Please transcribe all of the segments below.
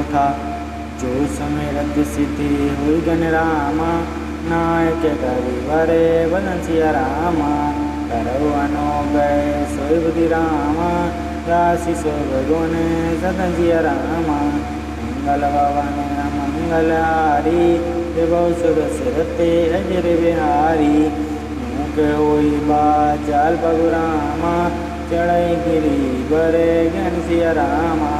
था। जो सुमिरत सिद्धि हुई गण रामा, नायक करिवरे बदन सिया रामा। करौ अनो गए सोई बुद्धि रामा, राशि सोग गुण सदन सिया रामा। मंगल भवन मंगलहारी, देवौ सुर सिरते अजर बिहारी। मुख होई बाचाल पगु रामा, चढ़ई गिरी बरे ज्ञान सिया रामा।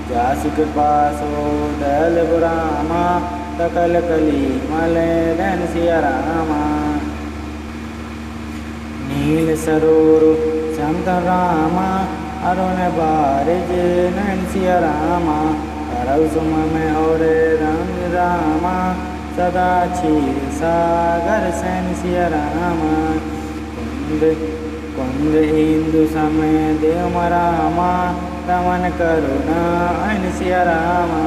जासु कृपा सो दयाल रामा, सकल कली मल नैन सिया रामा। नील सरोवर श्यामत रामा, अरुण बारिज नैन सिया रामा। करौ सुम में और रंग रामा, सदा क्षीर सागर सैन सिया रामा। कुंद इंदु समय देव रामा, रमन करुणा ऐन सिया रामा।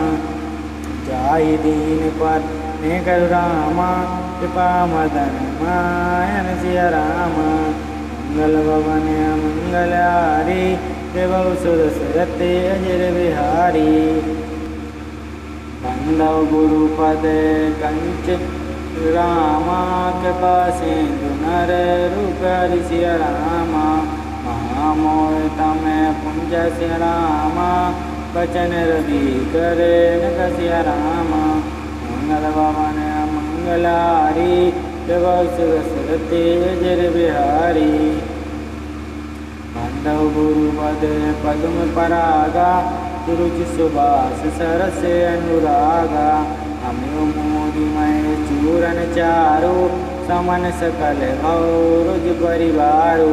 जाहि दीन पर ने करु रामा, कृपा मदन मायन सिया रामा। मंगल भवन मंगलहारी, देवौ सुर सरते अजर बिहारी। बंदौ गुरु पद कंच रामा, कृपा सिंधु नर रूप हरि सिया रामा। महामोह तमें पुंज सिया रामा, बचन रवि करे नग सिया रामा। मंगल भवन मंगलहारी, देवौ सुर सरते अजर बिहारी। बंदौ गुरु पद पद्म परागा, सुरुचि सुबास सरस अनुरागा। अम्यो मोदी मय चूरन चारु, समन सकल भौरुज परिवारु।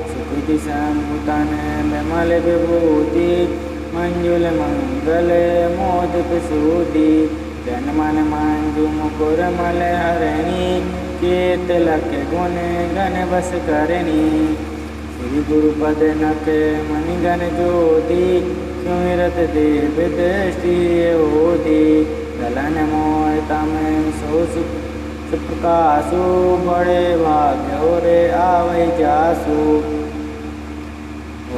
सुकृति संतन विमल विभूति, मंजुल मंगल मोदक सूति। जन मन मंजु मुकुर मल हरणी, केत लख गुण गण बस करणी। श्री गुरुपद नक मणिगण ज्योति, सुमिरत देव दृष्टि होती। दलन मोह तमें सो सुप्रकाशु, बड़े भाग्य रे आवै जासु।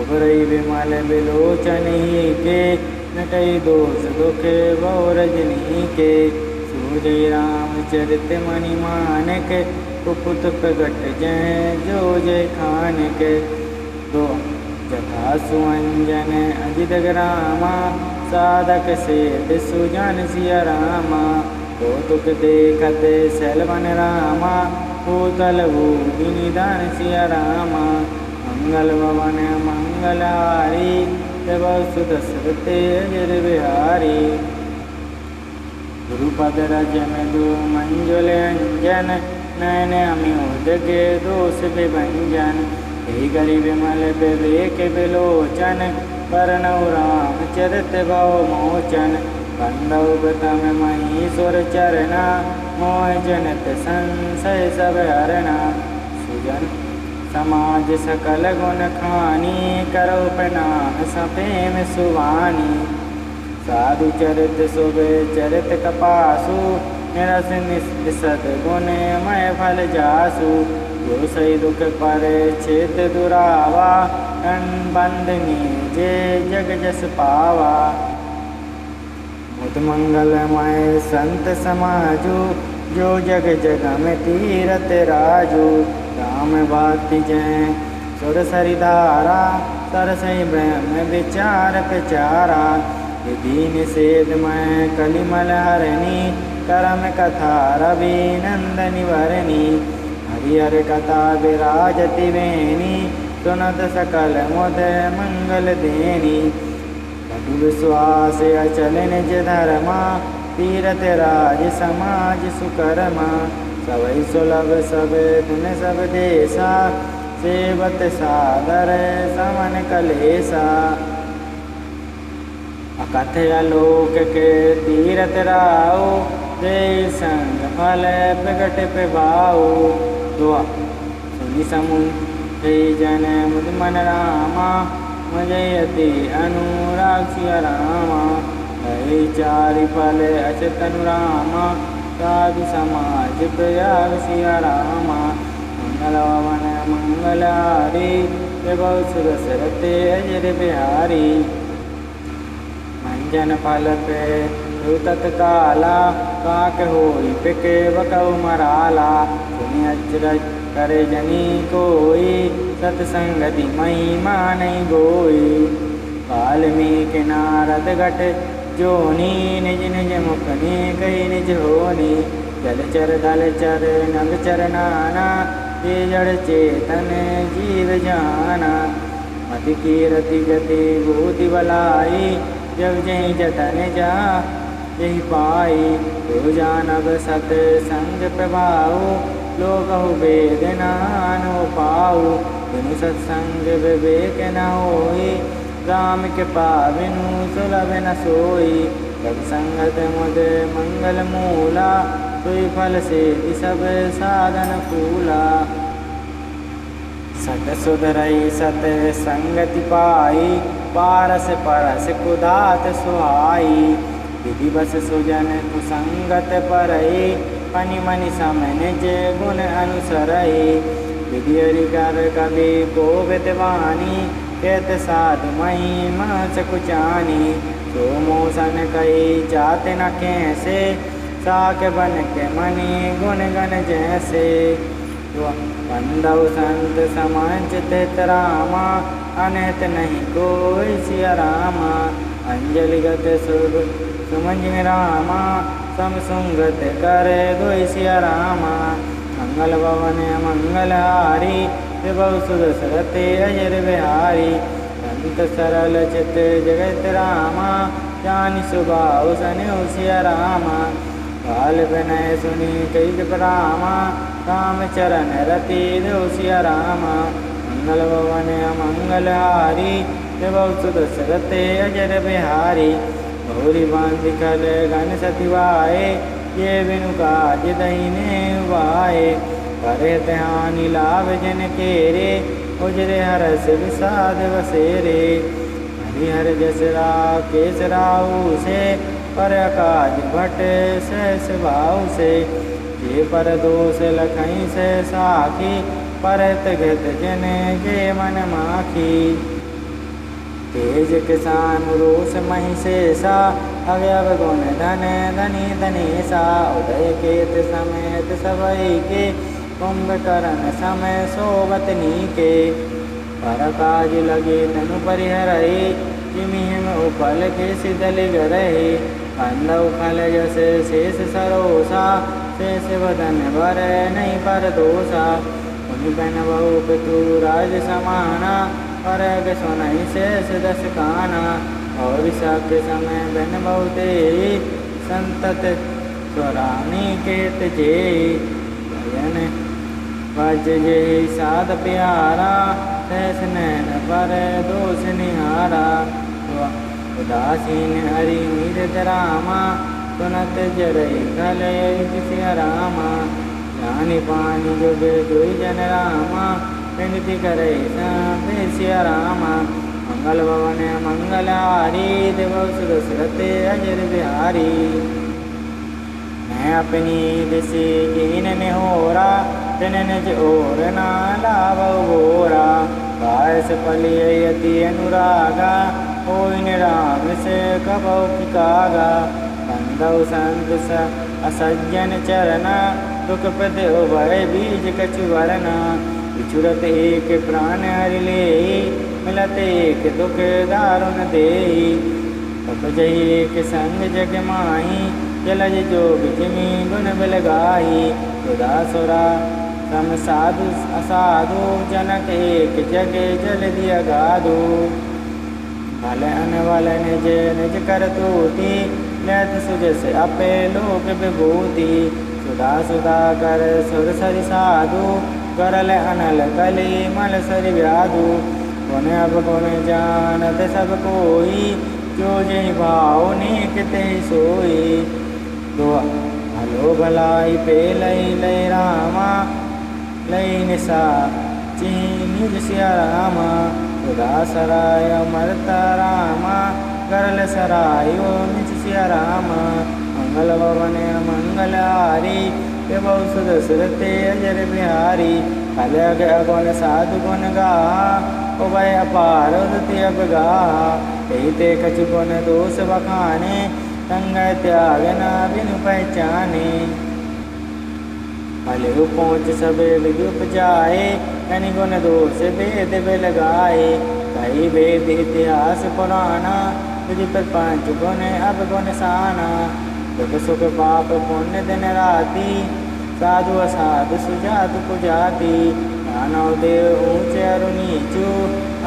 उभरई विमल बिलोचन के, नटई दोष दुख बहु रजनी के। सूजय रामचरित मणि मानक, कुपुत प्रगट जय जो जय खानक। दो जथा सुअंजन अजित रामा, साधक सेठ सुजान सिया रामा। कौतुक देखत सैलवन रामा, भूतल भूमि निदान सिया रामा। मंगल भवन मंगलहारी, देवौ सुर सरते अजर बिहारी। गुरुपद रज मृदु मंजुल अंजन, नयन अम्योद के दोष विभंजन। हे गरि विमल विवेक विलोचन, बरनौ रामचरित भव मोचन। बंदौ प्रथम महीश्वर चरना, मोह जनित संशय सब हरना। सुजन समाज सकल गुण खानी, करौ प्रणाम सप्रेम सुवानी। साधु चरित सुबे चरित कपासु, निरस निसद गुण मय फल जासु। जो सही दुख परे छेद दुरावा, तन बंदनी जे जग जस पावा। मुद मंगलमय संत समाजु, जो जग जग में तीरथ राजू। राम भाति जय सुर सरिधारा, सरसई ब्रह्म विचार प्रचारा। दीन सेद मैं कलिमल हरणी, करम कथा रवि नंदनि वरणी। हरिहर कथा विराजति वेणी, सुनत सकल मुद मंगल देनी। कटु विश्वास अचल निज धर्मा, तीरथ राज समाज सुकर्मा। सबई सुलभ सब गुण सब देसा, सेवत सादर समन कलेसा। अकथ आलोक के तीरथ राव, दे संग फल प्रगट प्रभाव। दुआ सुनि समुझ जन मुद मन रामा, मजयति अनुराग सिया रामा। हरि चारि फल अचत अनुरामा, साधु समाज प्रयाग सिया रामा। मंगल भवन मंगलहारी, देवौ सुर सरते अजर बिहारी। अंजन फल पे तत्काला काक होई पिके बकऊ मराला सुनि अचरज करे जनी कोई सत्संगति महिमा नहीं गोई वाल्मीकि नारद घट जोनी निज निज मुखनी कही निज होनी जलचर दलचर नभचर नाना ये जड़ चेतन जीव जाना मति कीरति गति भूति बलाई जब जही जतन जा यही पाई तो जानब सत संग प्रभाव लोकहु वेद नानो पाऊ बिनु सत्संग विवेक न होई राम के पाविनु सुलभ न सोई जब संगत मुद मंगल मूला सोई फल से सब साधन फूला सत सुधरई सत संगति पाई पारस परस कुदात सुहाई विधि बस सुजन कुसंगत परई पनि मनि समय निज गुण अनुसरई विधि हरि कर कवि गोविद वाणी कहत साधु महिमा सकुचानी सो मोसन कही जात न कैसे साक बन के मनि गुण गण जैसे बंदव संत समाज तित रामा अनहत नहीं कोई सिया रामा अंजलि गत सुमंज रामा समसुंगत करे दोई सिया रामा मंगल भवन मंगलहारी विभव सुदसरते अजर बिहारी संत सरल चित जगत रामा जानि सुभाव सन्यो सिया रामा बाल विनय सुनी कई रामा राम चरण रति दो सिया रामा मंगल भवन मंगलहारी विभव सुदसरते अजर बिहारी गौरी बांधि खल घन सतिवाए ये बिनु काज दहीने वाए करे ध्यानि लाभ जन केरे उजरे हरस विषाद बसेरे हरिहर जसरा केसराऊ से पर काज भट सहस भाव से ये पर दोष लखई से साखी परत गत जन के मन माखी तेज किसान रोष मही से सा अवयव गुण धन धनी धनेसा उदय केत समेत सबई के कुंभकर्ण समय सोवतनी के पर काज लगे तनु परिहरई जिमि हिम उपल के सिदल गरहे अंधव फल जस शेष सरोसा शेष वदन वर नहीं पर दोषा उनि बन बहु पितु राज समाना परग सुनई शेष दस काना और के समय बन बहुते संतत स्वरानी केत जे भजन भज जे साध प्यारा तैस नैन पर दोष निहारा उदासीन हरि मीरत रामा सुनत जरई खल सिया रामा जानि पानी जुग दुई जन रामा विनती करे सिया रामा मंगल भवन मंगलहारी देव सुदसरते अजर बिहारी मैं अपनी दिशे कीन निहोरा तिन निज ओर ना लाभ गोरा बायस पलियति अनुरागा कोई निराग से कबौ की कागा बंदव संत असज्जन चरना दुख प्रद उभय बीज कछु वरना विचुरत एक प्राण हरि ले मिलत एक दुख दारुण दे उपजहि एक संग जग माही जलज जोग जिमि गुण बिलगाही सुरा सम साधु असाधु जनक एक जग जल दिया गाधु भल अनवल निज निज करतूति लत सुजस अपे लोक विभूति सुधा सुधा कर सुर सरि साधु करल अनल कली मल सरि व्याधु गुण अब गुण जानत सब कोई जो जहि भाव नेक तेहि सोई दुआ भलो भलाई पे लई लई रामा लई निशा चिहि निज सिया रामा खुदा सराय मरता रामा करल सरायो निज सिया रामा मंगल भवन मंगलहारी विभव सुदसरते अजर बिहारी अलग अगुण साधु गुण गा उभय अपार उदति अब गा ते कछु गुण दोष बखाने, संग त्याग ना बिनु पहचाने। भले पहुँच सबे विधि उपजाए, कनि गुण दोष भेद बिल गाए। कई वेद इतिहास पुराना, विधि प्रपंच गुण अब गुण साना। दुख सुख पाप पुण्य दिन राति, साधु असाधु सुजात पुजाति। मानव देव ऊँचे अरु नीचू,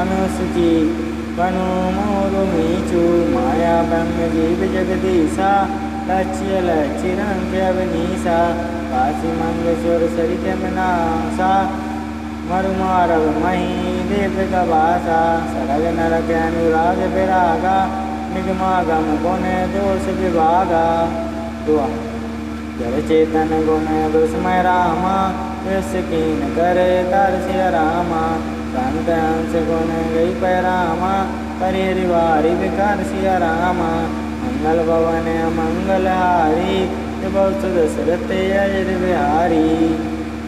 अनु सुचि बनु मोरु मीचू। माया ब्रह्म जीव जगदीशा, लक्ष्य लक्ष्य रंग अवनीसा। काशी मंगेश्वर सरित मनासा, मरु मारव मही देव गवासा। सरग नरक अनुराग विरागा, निगमागम गुण दोष विभागा। दुआ जल चेतन गुण विस्मय रामा, यश कीन करे तरसिय रामा। संत हंस गुण गई पैरामा, परिवारि विकार सिया रामा। मंगल भवन मंगल हारी, बहुत दशरथ अजर बिहारी।